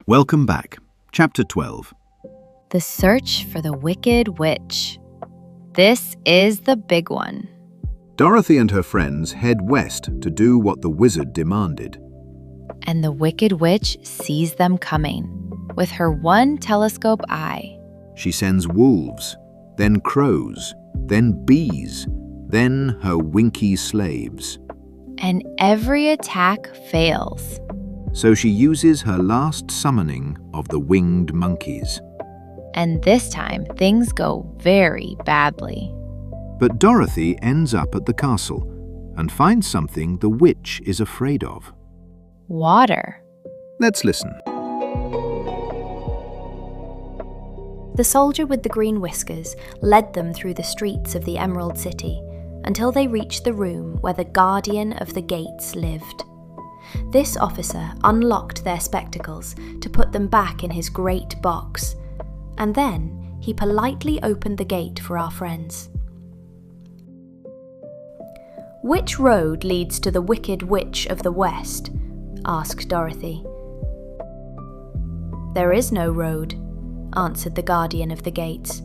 Welcome back. Chapter 12. The search for the Wicked Witch. This is the big one. Dorothy and her friends head west to do what the wizard demanded. And the Wicked Witch sees them coming with her one telescope eye. She sends wolves, then crows, then bees, then her winky slaves. And every attack fails. So she uses her last summoning of the winged monkeys. And this time, things go very badly. But Dorothy ends up at the castle and finds something the witch is afraid of. Water. Let's listen. The soldier with the green whiskers led them through the streets of the Emerald City until they reached the room where the guardian of the gates lived. This officer unlocked their spectacles to put them back in his great box, and then he politely opened the gate for our friends. "Which road leads to the Wicked Witch of the West?" asked Dorothy. "There is no road," answered the guardian of the gates.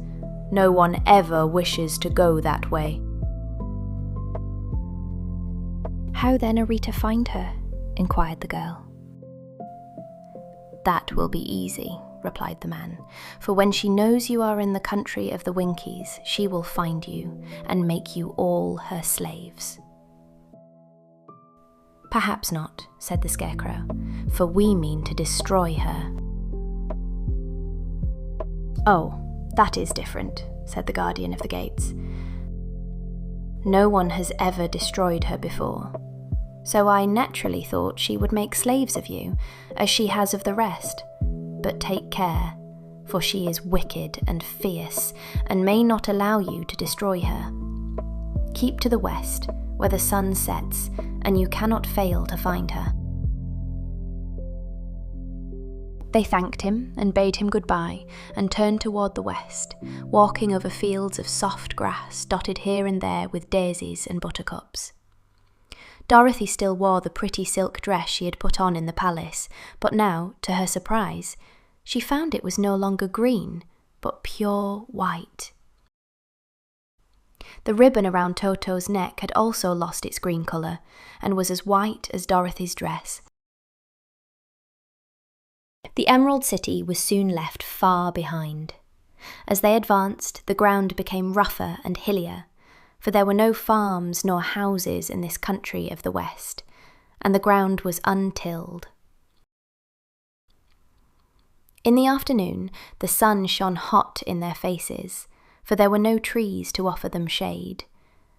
"No one ever wishes to go that way." "How then are we to find her?" inquired the girl. "That will be easy," replied the man, "for when she knows you are in the country of the Winkies, she will find you and make you all her slaves." "Perhaps not," said the Scarecrow, "for we mean to destroy her." "Oh, that is different," said the guardian of the gates. "No one has ever destroyed her before, so I naturally thought she would make slaves of you, as she has of the rest. But take care, for she is wicked and fierce, and may not allow you to destroy her. Keep to the west, where the sun sets, and you cannot fail to find her." They thanked him and bade him goodbye and turned toward the west, walking over fields of soft grass dotted here and there with daisies and buttercups. Dorothy still wore the pretty silk dress she had put on in the palace, but now, to her surprise, she found it was no longer green, but pure white. The ribbon around Toto's neck had also lost its green colour, and was as white as Dorothy's dress. The Emerald City was soon left far behind. As they advanced, the ground became rougher and hillier, for there were no farms nor houses in this country of the West, and the ground was untilled. In the afternoon, the sun shone hot in their faces, for there were no trees to offer them shade,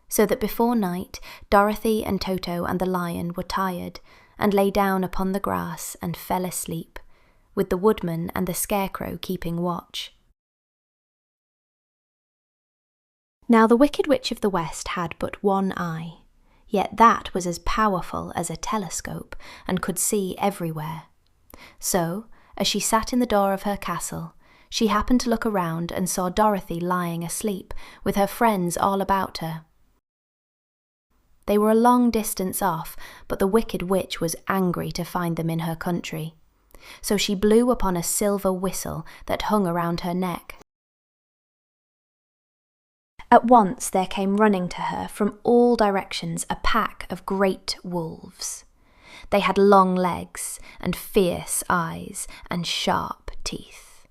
so that before night Dorothy and Toto and the lion were tired and lay down upon the grass and fell asleep, with the woodman and the Scarecrow keeping watch. Now the Wicked Witch of the West had but one eye, yet that was as powerful as a telescope and could see everywhere. So, as she sat in the door of her castle, she happened to look around and saw Dorothy lying asleep, with her friends all about her. They were a long distance off, but the Wicked Witch was angry to find them in her country. So she blew upon a silver whistle that hung around her neck. At once there came running to her from all directions a pack of great wolves. They had long legs and fierce eyes and sharp teeth.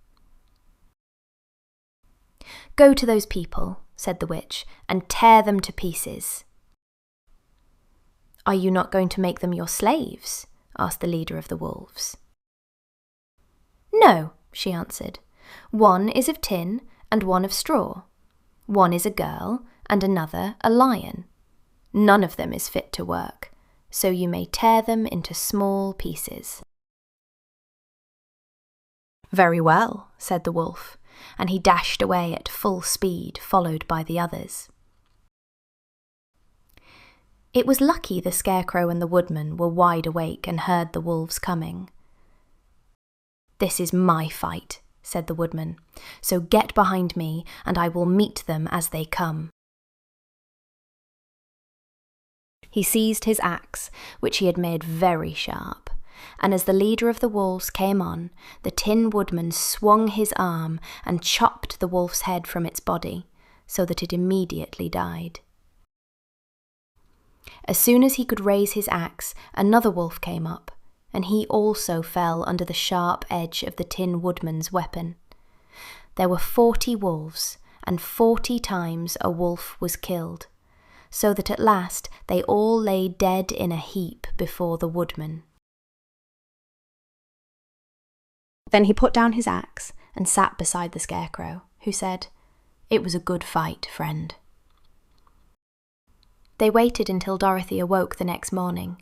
"Go to those people," said the witch, "and tear them to pieces." "Are you not going to make them your slaves?" asked the leader of the wolves. "No," she answered. "One is of tin and one of straw. One is a girl and another a lion. None of them is fit to work, so you may tear them into small pieces." "Very well," said the wolf, and he dashed away at full speed, followed by the others. It was lucky the Scarecrow and the Woodman were wide awake and heard the wolves coming. "This is my fight," said the Woodman, "so get behind me and I will meet them as they come." He seized his axe, which he had made very sharp, and as the leader of the wolves came on, the Tin Woodman swung his arm and chopped the wolf's head from its body, so that it immediately died. As soon as he could raise his axe, another wolf came up, and he also fell under the sharp edge of the Tin Woodman's weapon. There were 40 wolves, and 40 times a wolf was killed, so that at last they all lay dead in a heap before the woodman. Then he put down his axe and sat beside the Scarecrow, who said, "It was a good fight, friend." They waited until Dorothy awoke the next morning.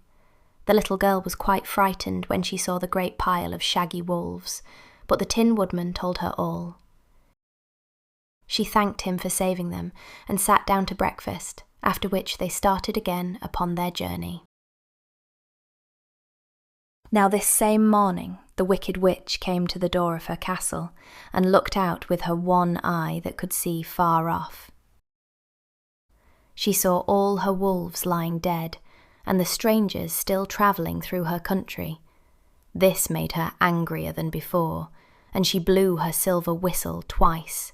The little girl was quite frightened when she saw the great pile of shaggy wolves, but the Tin Woodman told her all. She thanked him for saving them and sat down to breakfast, after which they started again upon their journey. Now this same morning the Wicked Witch came to the door of her castle and looked out with her one eye that could see far off. She saw all her wolves lying dead, and the strangers still travelling through her country. This made her angrier than before, and she blew her silver whistle twice.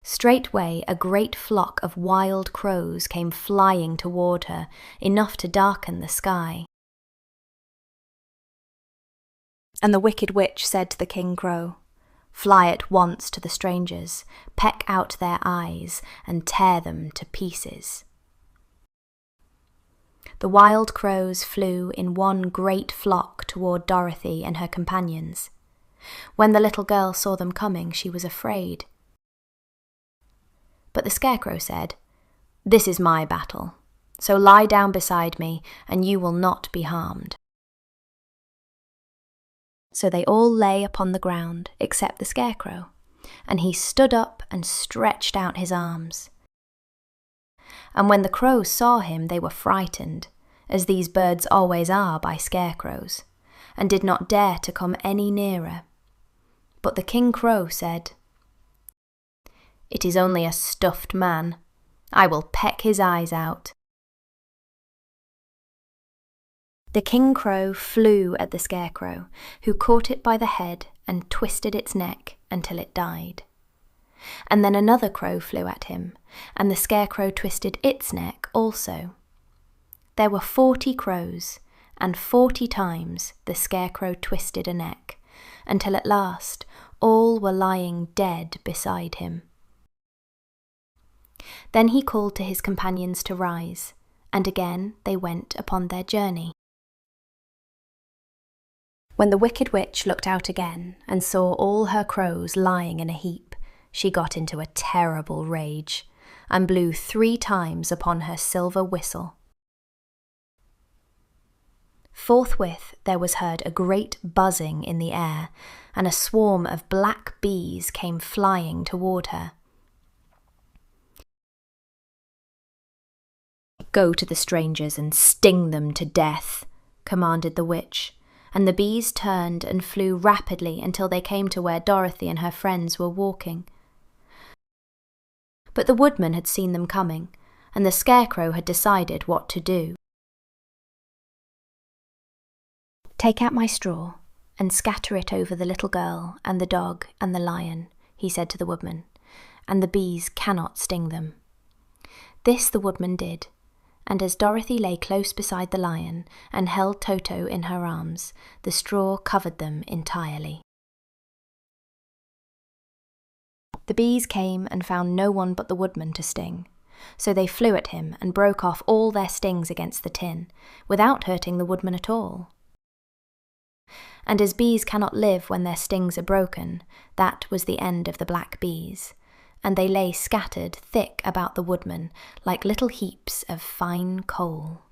Straightway a great flock of wild crows came flying toward her, enough to darken the sky. And the Wicked Witch said to the King Crow, "Fly at once to the strangers, peck out their eyes, and tear them to pieces." The wild crows flew in one great flock toward Dorothy and her companions. When the little girl saw them coming, she was afraid. But the Scarecrow said, "This is my battle, so lie down beside me, and you will not be harmed." So they all lay upon the ground except the Scarecrow, and he stood up and stretched out his arms. And when the crows saw him, they were frightened, as these birds always are by scarecrows, and did not dare to come any nearer. But the King Crow said, "It is only a stuffed man. I will peck his eyes out." The King Crow flew at the Scarecrow, who caught it by the head and twisted its neck until it died. And then another crow flew at him, and the Scarecrow twisted its neck also. There were 40 crows, and 40 times the Scarecrow twisted a neck, until at last all were lying dead beside him. Then he called to his companions to rise, and again they went upon their journey. When the Wicked Witch looked out again and saw all her crows lying in a heap, she got into a terrible rage, and blew 3 times upon her silver whistle. Forthwith there was heard a great buzzing in the air, and a swarm of black bees came flying toward her. "Go to the strangers and sting them to death," commanded the witch, and the bees turned and flew rapidly until they came to where Dorothy and her friends were walking. But the woodman had seen them coming, and the Scarecrow had decided what to do. "Take out my straw and scatter it over the little girl and the dog and the lion," he said to the woodman, "and the bees cannot sting them." This the woodman did, and as Dorothy lay close beside the lion and held Toto in her arms, the straw covered them entirely. The bees came and found no one but the woodman to sting, so they flew at him and broke off all their stings against the tin, without hurting the woodman at all. And as bees cannot live when their stings are broken, that was the end of the black bees, and they lay scattered thick about the woodman like little heaps of fine coal.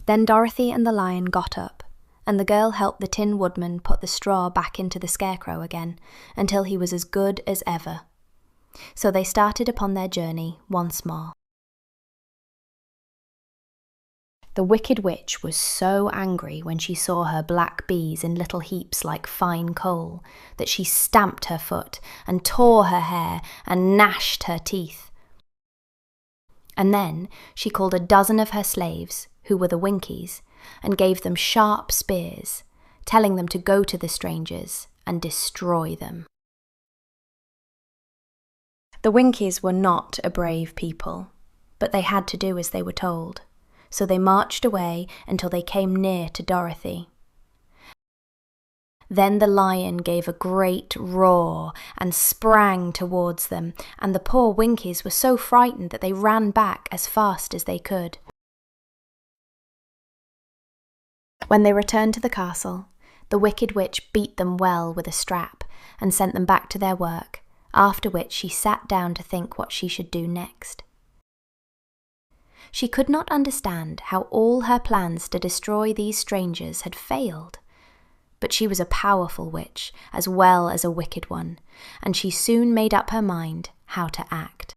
Then Dorothy and the lion got up, and the girl helped the Tin Woodman put the straw back into the Scarecrow again, until he was as good as ever. So they started upon their journey once more. The Wicked Witch was so angry when she saw her black bees in little heaps like fine coal that she stamped her foot and tore her hair and gnashed her teeth. And then she called a dozen of her slaves, who were the Winkies, and gave them sharp spears, telling them to go to the strangers and destroy them. The Winkies were not a brave people, but they had to do as they were told, so they marched away until they came near to Dorothy. Then the lion gave a great roar and sprang towards them, and the poor Winkies were so frightened that they ran back as fast as they could. When they returned to the castle, the Wicked Witch beat them well with a strap and sent them back to their work, after which she sat down to think what she should do next. She could not understand how all her plans to destroy these strangers had failed. But she was a powerful witch as well as a wicked one, and she soon made up her mind how to act.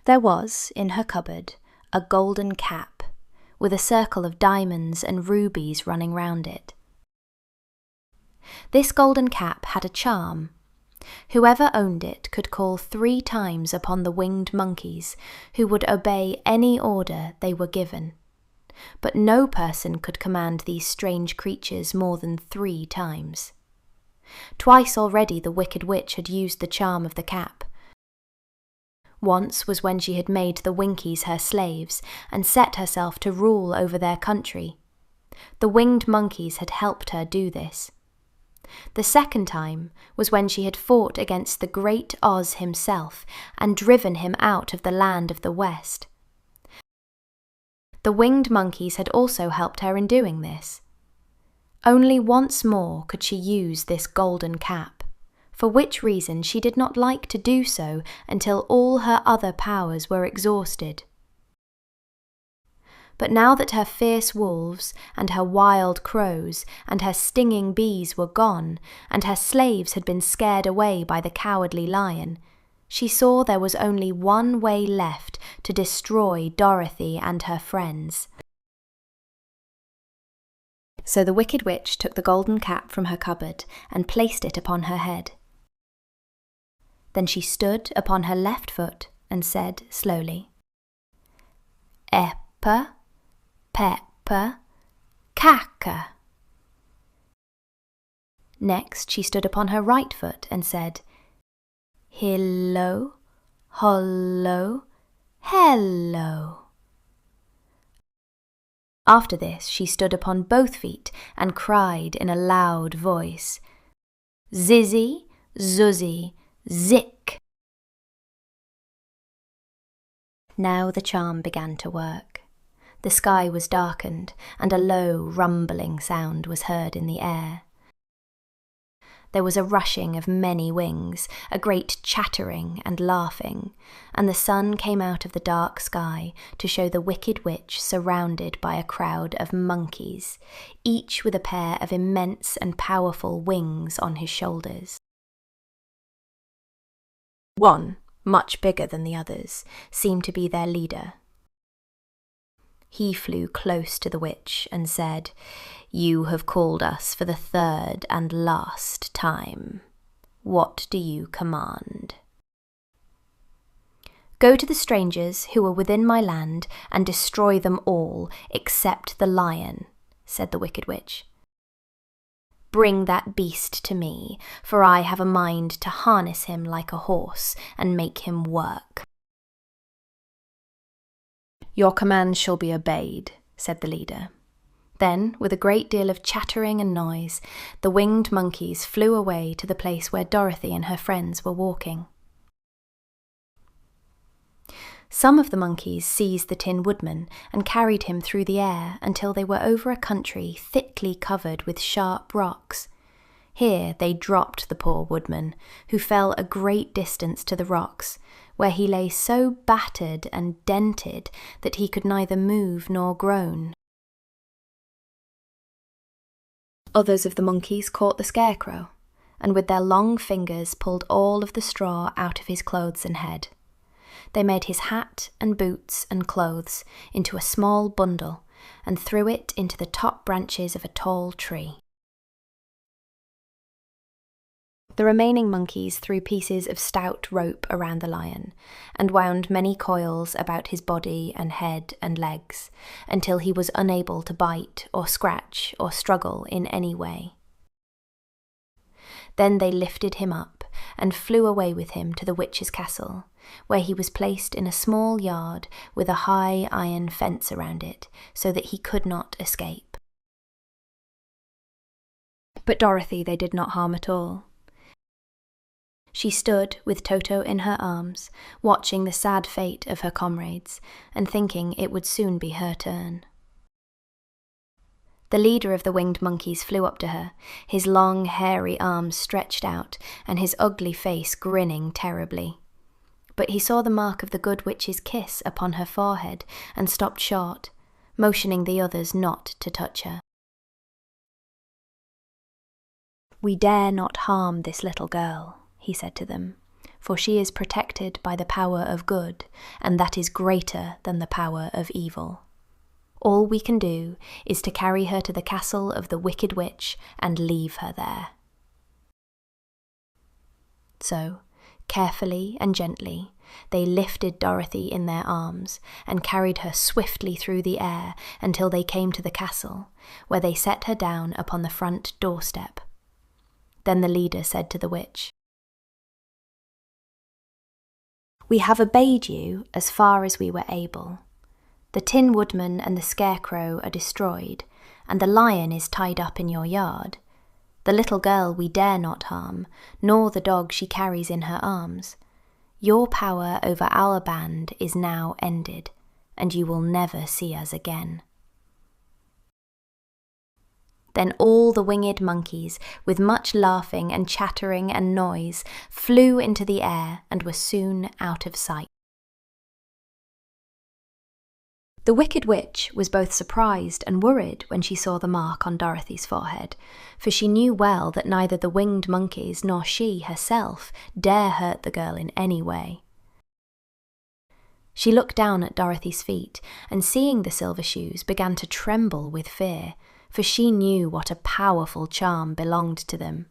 There was, in her cupboard, a golden cap, with a circle of diamonds and rubies running round it. This golden cap had a charm. Whoever owned it could call 3 times upon the winged monkeys, who would obey any order they were given. But no person could command these strange creatures more than 3 times. Twice already the Wicked Witch had used the charm of the cap. Once was when she had made the Winkies her slaves and set herself to rule over their country. The winged monkeys had helped her do this. The second time was when she had fought against the great Oz himself and driven him out of the land of the West. The winged monkeys had also helped her in doing this. Only once more could she use this golden cap, for which reason she did not like to do so until all her other powers were exhausted. But now that her fierce wolves and her wild crows and her stinging bees were gone, and her slaves had been scared away by the cowardly lion, she saw there was only one way left to destroy Dorothy and her friends. So the Wicked Witch took the golden cap from her cupboard and placed it upon her head. Then she stood upon her left foot and said slowly, "Eppa, Peppa, Kaka." Next she stood upon her right foot and said, "Hillo, hollo, hello." After this she stood upon both feet and cried in a loud voice, "Zizzy, Zuzzy, Zick." Now the charm began to work. The sky was darkened, and a low, rumbling sound was heard in the air. There was a rushing of many wings, a great chattering and laughing, and the sun came out of the dark sky to show the Wicked Witch surrounded by a crowd of monkeys, each with a pair of immense and powerful wings on his shoulders. One, much bigger than the others, seemed to be their leader. He flew close to the witch and said, "You have called us for the 3rd and last time. What do you command?" "Go to the strangers who are within my land and destroy them all except the lion," said the Wicked Witch. "Bring that beast to me, for I have a mind to harness him like a horse and make him work." "Your command shall be obeyed," said the leader. Then, with a great deal of chattering and noise, the winged monkeys flew away to the place where Dorothy and her friends were walking. Some of the monkeys seized the Tin Woodman and carried him through the air until they were over a country thickly covered with sharp rocks. Here they dropped the poor woodman, who fell a great distance to the rocks, where he lay so battered and dented that he could neither move nor groan. Others of the monkeys caught the Scarecrow, and with their long fingers pulled all of the straw out of his clothes and head. They made his hat and boots and clothes into a small bundle and threw it into the top branches of a tall tree. The remaining monkeys threw pieces of stout rope around the lion and wound many coils about his body and head and legs until he was unable to bite or scratch or struggle in any way. Then they lifted him up and flew away with him to the witch's castle, where he was placed in a small yard with a high iron fence around it so that he could not escape. But Dorothy they did not harm at all. She stood with Toto in her arms, watching the sad fate of her comrades and thinking it would soon be her turn. The leader of the winged monkeys flew up to her, his long, hairy arms stretched out and his ugly face grinning terribly. But he saw the mark of the good witch's kiss upon her forehead and stopped short, motioning the others not to touch her. "We dare not harm this little girl," he said to them, "for she is protected by the power of good, and that is greater than the power of evil. All we can do is to carry her to the castle of the wicked witch and leave her there." So, carefully and gently, they lifted Dorothy in their arms and carried her swiftly through the air until they came to the castle, where they set her down upon the front doorstep. Then the leader said to the witch, "We have obeyed you as far as we were able. The Tin Woodman and the Scarecrow are destroyed, and the lion is tied up in your yard. The little girl we dare not harm, nor the dog she carries in her arms. Your power over our band is now ended, and you will never see us again." Then all the winged monkeys, with much laughing and chattering and noise, flew into the air and were soon out of sight. The Wicked Witch was both surprised and worried when she saw the mark on Dorothy's forehead, for she knew well that neither the winged monkeys nor she herself dare hurt the girl in any way. She looked down at Dorothy's feet, and seeing the silver shoes began to tremble with fear, for she knew what a powerful charm belonged to them.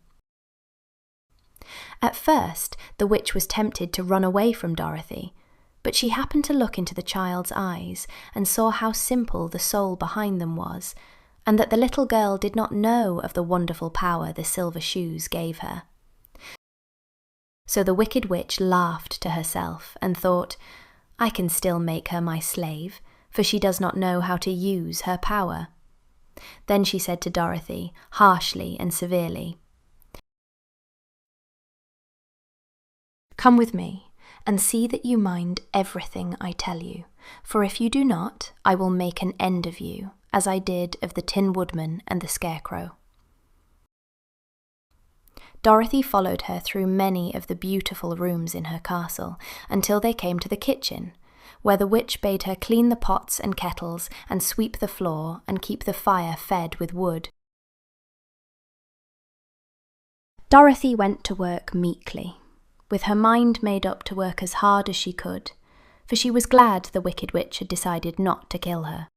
At first, the witch was tempted to run away from Dorothy, but she happened to look into the child's eyes and saw how simple the soul behind them was, and that the little girl did not know of the wonderful power the silver shoes gave her. So the Wicked Witch laughed to herself and thought, "I can still make her my slave, for she does not know how to use her power." Then she said to Dorothy, harshly and severely, "Come with me, and see that you mind everything I tell you, for if you do not, I will make an end of you, as I did of the Tin Woodman and the Scarecrow." Dorothy followed her through many of the beautiful rooms in her castle until they came to the kitchen, where the witch bade her clean the pots and kettles and sweep the floor and keep the fire fed with wood. Dorothy went to work meekly, with her mind made up to work as hard as she could, for she was glad the Wicked Witch had decided not to kill her.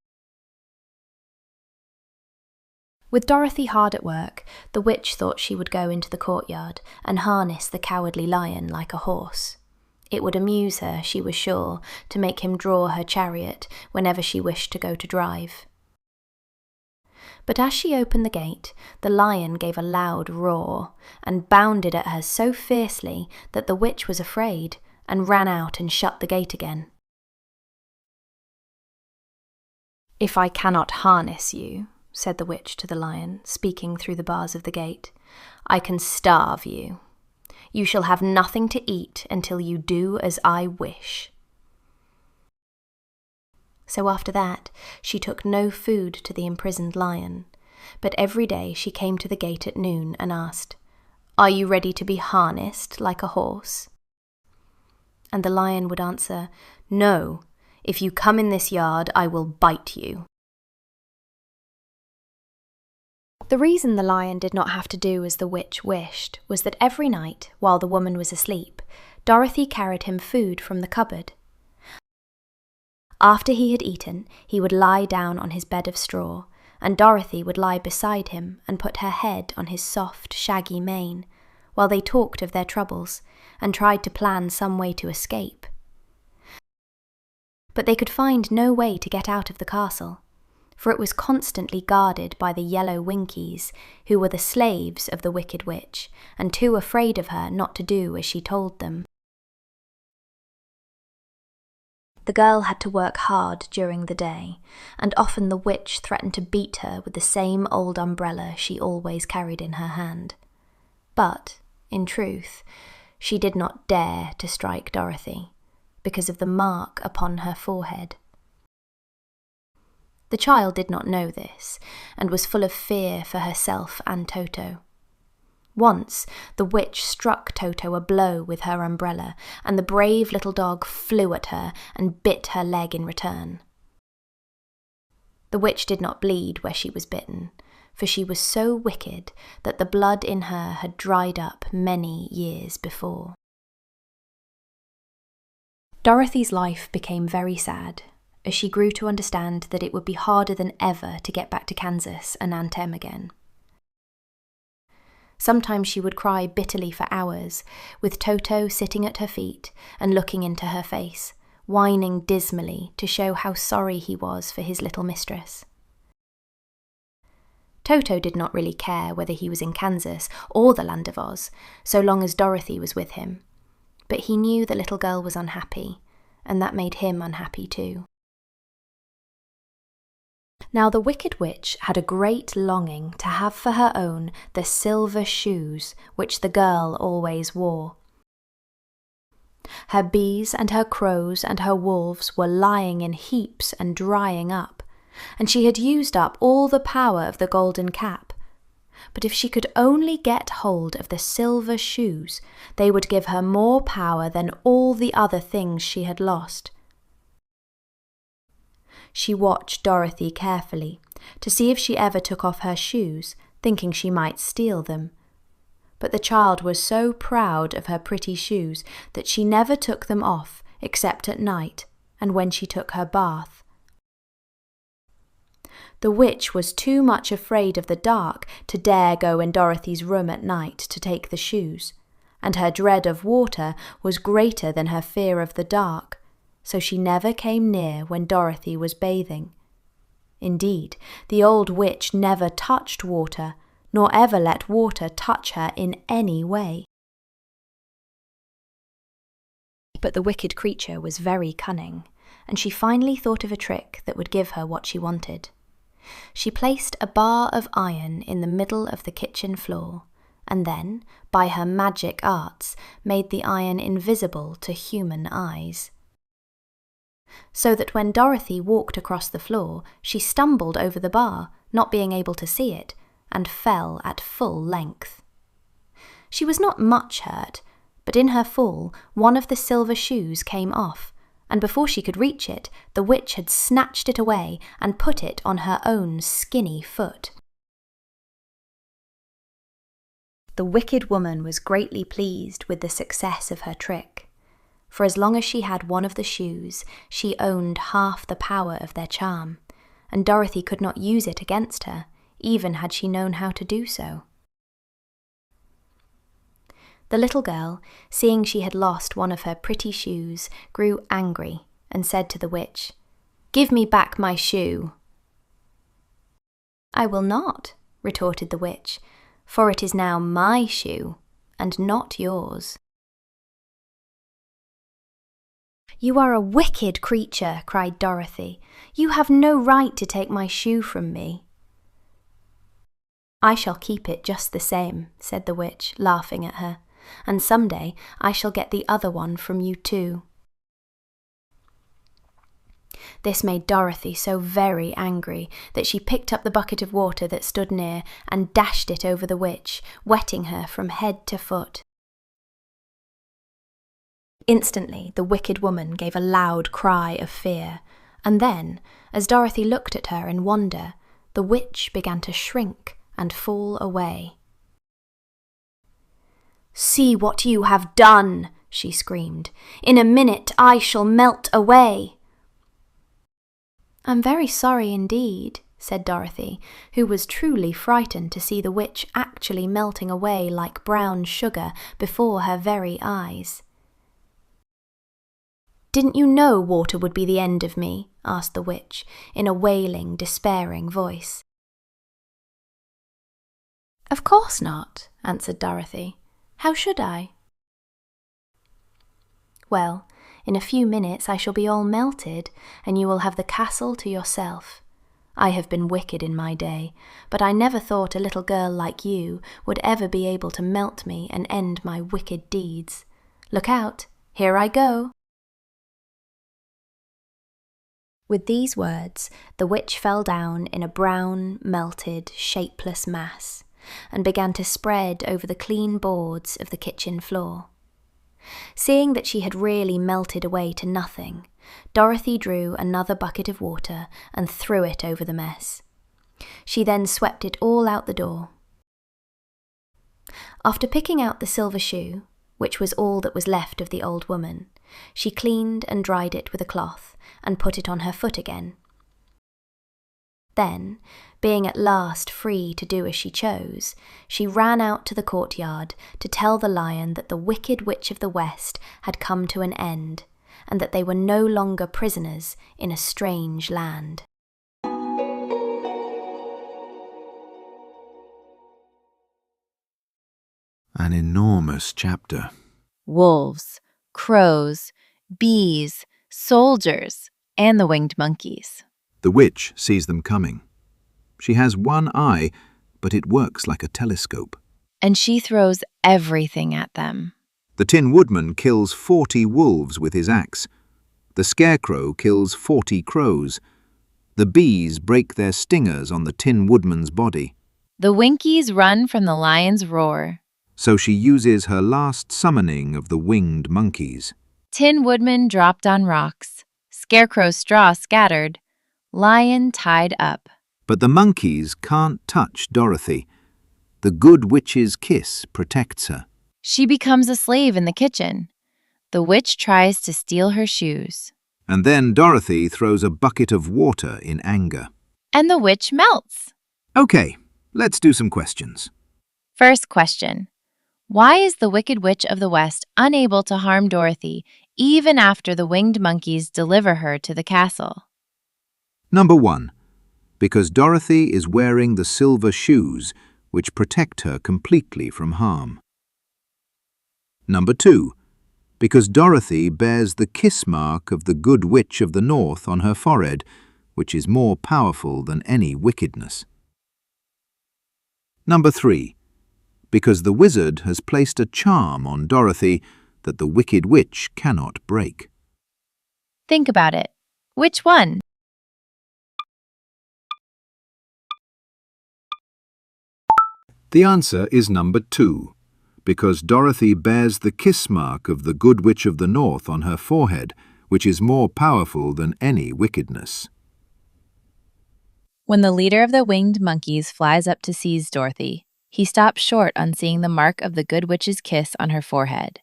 With Dorothy hard at work, the witch thought she would go into the courtyard and harness the cowardly lion like a horse. It would amuse her, she was sure, to make him draw her chariot whenever she wished to go to drive. But as she opened the gate, the lion gave a loud roar and bounded at her so fiercely that the witch was afraid and ran out and shut the gate again. "If I cannot harness you," said the witch to the lion, speaking through the bars of the gate, "I can starve you. You shall have nothing to eat until you do as I wish." So after that, she took no food to the imprisoned lion, but every day she came to the gate at noon and asked, "Are you ready to be harnessed like a horse?" And the lion would answer, "No, if you come in this yard, I will bite you." The reason the lion did not have to do as the witch wished was that every night, while the woman was asleep, Dorothy carried him food from the cupboard. After he had eaten, he would lie down on his bed of straw, and Dorothy would lie beside him and put her head on his soft, shaggy mane, while they talked of their troubles and tried to plan some way to escape. But they could find no way to get out of the castle, for it was constantly guarded by the yellow Winkies, who were the slaves of the Wicked Witch, and too afraid of her not to do as she told them. The girl had to work hard during the day, and often the witch threatened to beat her with the same old umbrella she always carried in her hand. But, in truth, she did not dare to strike Dorothy, because of the mark upon her forehead. The child did not know this, and was full of fear for herself and Toto. Once, the witch struck Toto a blow with her umbrella, and the brave little dog flew at her and bit her leg in return. The witch did not bleed where she was bitten, for she was so wicked that the blood in her had dried up many years before. Dorothy's life became very sad, as she grew to understand that it would be harder than ever to get back to Kansas and Aunt Em again. Sometimes she would cry bitterly for hours, with Toto sitting at her feet and looking into her face, whining dismally to show how sorry he was for his little mistress. Toto did not really care whether he was in Kansas or the Land of Oz, so long as Dorothy was with him, but he knew the little girl was unhappy, and that made him unhappy too. Now the Wicked Witch had a great longing to have for her own the silver shoes which the girl always wore. Her bees and her crows and her wolves were lying in heaps and drying up, and she had used up all the power of the golden cap. But if she could only get hold of the silver shoes, they would give her more power than all the other things she had lost. She watched Dorothy carefully to see if she ever took off her shoes, thinking she might steal them. But the child was so proud of her pretty shoes that she never took them off except at night and when she took her bath. The witch was too much afraid of the dark to dare go in Dorothy's room at night to take the shoes, and her dread of water was greater than her fear of the dark, so she never came near when Dorothy was bathing. Indeed, the old witch never touched water, nor ever let water touch her in any way. But the wicked creature was very cunning, and she finally thought of a trick that would give her what she wanted. She placed a bar of iron in the middle of the kitchen floor, and then, by her magic arts, made the iron invisible to human eyes. So that when Dorothy walked across the floor, she stumbled over the bar, not being able to see it, and fell at full length. She was not much hurt, but in her fall, one of the silver shoes came off, and before she could reach it, the witch had snatched it away and put it on her own skinny foot. The wicked woman was greatly pleased with the success of her trick, for as long as she had one of the shoes, she owned half the power of their charm, and Dorothy could not use it against her, even had she known how to do so. The little girl, seeing she had lost one of her pretty shoes, grew angry and said to the witch, "Give me back my shoe." "I will not," retorted the witch, "for it is now my shoe, and not yours." "You are a wicked creature," cried Dorothy. "You have no right to take my shoe from me." "I shall keep it just the same," said the witch, laughing at her, "and someday I shall get the other one from you too." This made Dorothy so very angry that she picked up the bucket of water that stood near and dashed it over the witch, wetting her from head to foot. Instantly, the wicked woman gave a loud cry of fear, and then, as Dorothy looked at her in wonder, the witch began to shrink and fall away. "See what you have done," she screamed. "In a minute I shall melt away." "I'm very sorry indeed," said Dorothy, who was truly frightened to see the witch actually melting away like brown sugar before her very eyes. "Didn't you know water would be the end of me?" asked the witch, in a wailing, despairing voice. "Of course not," answered Dorothy. "How should I?" "Well, in a few minutes I shall be all melted, and you will have the castle to yourself. I have been wicked in my day, but I never thought a little girl like you would ever be able to melt me and end my wicked deeds. Look out, here I go." With these words, the witch fell down in a brown, melted, shapeless mass, and began to spread over the clean boards of the kitchen floor. Seeing that she had really melted away to nothing, Dorothy drew another bucket of water and threw it over the mess. She then swept it all out the door. After picking out the silver shoe, which was all that was left of the old woman, she cleaned and dried it with a cloth and put it on her foot again. Then, being at last free to do as she chose, she ran out to the courtyard to tell the lion that the Wicked Witch of the West had come to an end, and that they were no longer prisoners in a strange land. An enormous chapter. Wolves, crows, bees, soldiers, and the winged monkeys. The witch sees them coming. She has one eye, but it works like a telescope. And she throws everything at them. The Tin Woodman kills 40 wolves with his axe. The Scarecrow kills 40 crows. The bees break their stingers on the Tin Woodman's body. The Winkies run from the lion's roar. So she uses her last summoning of the winged monkeys. Tin Woodman dropped on rocks. Scarecrow's straw scattered. Lion tied up. But the monkeys can't touch Dorothy. The good witch's kiss protects her. She becomes a slave in the kitchen. The witch tries to steal her shoes. And then Dorothy throws a bucket of water in anger. And the witch melts. Okay, let's do some questions. First question. Why is the Wicked Witch of the West unable to harm Dorothy even after the winged monkeys deliver her to the castle? Number 1. Because Dorothy is wearing the silver shoes, which protect her completely from harm. Number 2. Because Dorothy bears the kiss mark of the Good Witch of the North on her forehead, which is more powerful than any wickedness. Number 3. Because the wizard has placed a charm on Dorothy that the Wicked Witch cannot break. Think about it. Which one? The answer is number 2, because Dorothy bears the kiss mark of the Good Witch of the North on her forehead, which is more powerful than any wickedness. When the leader of the winged monkeys flies up to seize Dorothy, he stops short on seeing the mark of the Good Witch's kiss on her forehead.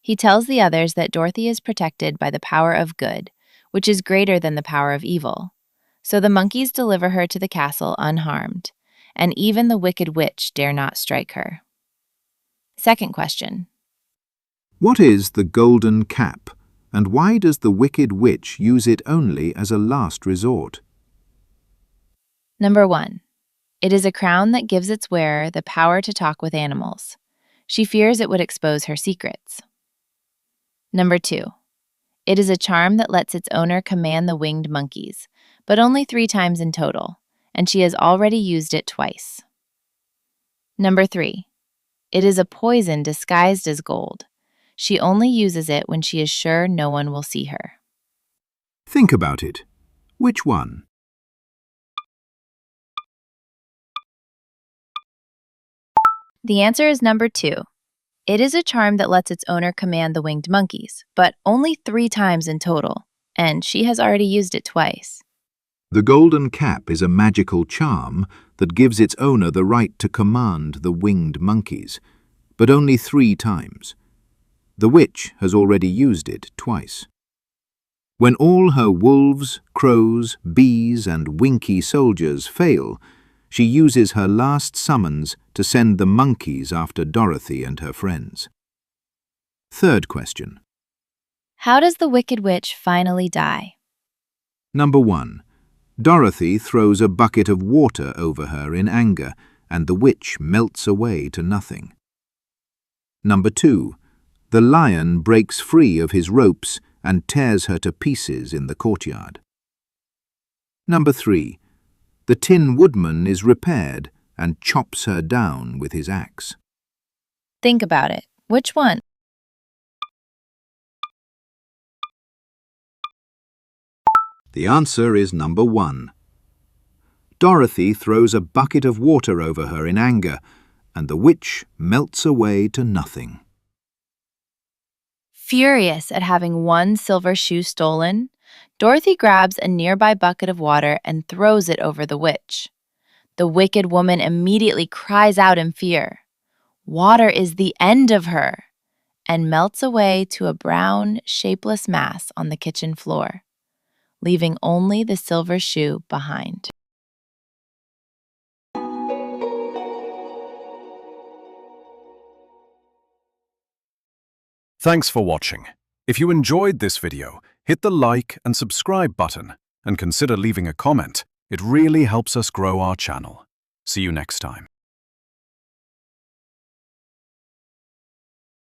He tells the others that Dorothy is protected by the power of good, which is greater than the power of evil. So the monkeys deliver her to the castle unharmed, and even the Wicked Witch dare not strike her. Second question. What is the golden cap, and why does the Wicked Witch use it only as a last resort? Number 1. It is a crown that gives its wearer the power to talk with animals. She fears it would expose her secrets. Number 2. It is a charm that lets its owner command the winged monkeys, but only 3 times in total, and she has already used it twice. Number 3. It is a poison disguised as gold. She only uses it when she is sure no one will see her. Think about it. Which one? The answer is number 2. It is a charm that lets its owner command the winged monkeys, but only 3 times in total, and she has already used it twice. The golden cap is a magical charm that gives its owner the right to command the winged monkeys, but only 3 times. The witch has already used it twice. When all her wolves, crows, bees, and winky soldiers fail, she uses her last summons to send the monkeys after Dorothy and her friends. Third question. How does the Wicked Witch finally die? Number 1. Dorothy throws a bucket of water over her in anger, and the witch melts away to nothing. Number 2. The lion breaks free of his ropes and tears her to pieces in the courtyard. Number 3. The Tin Woodman is repaired and chops her down with his axe. Think about it. Which one? The answer is number 1. Dorothy throws a bucket of water over her in anger, and the witch melts away to nothing. Furious at having one silver shoe stolen, Dorothy grabs a nearby bucket of water and throws it over the witch. The wicked woman immediately cries out in fear. Water is the end of her, and melts away to a brown, shapeless mass on the kitchen floor, leaving only the silver shoe behind. Thanks for watching. If you enjoyed this video, hit the like and subscribe button and consider leaving a comment. It really helps us grow our channel. See you next time.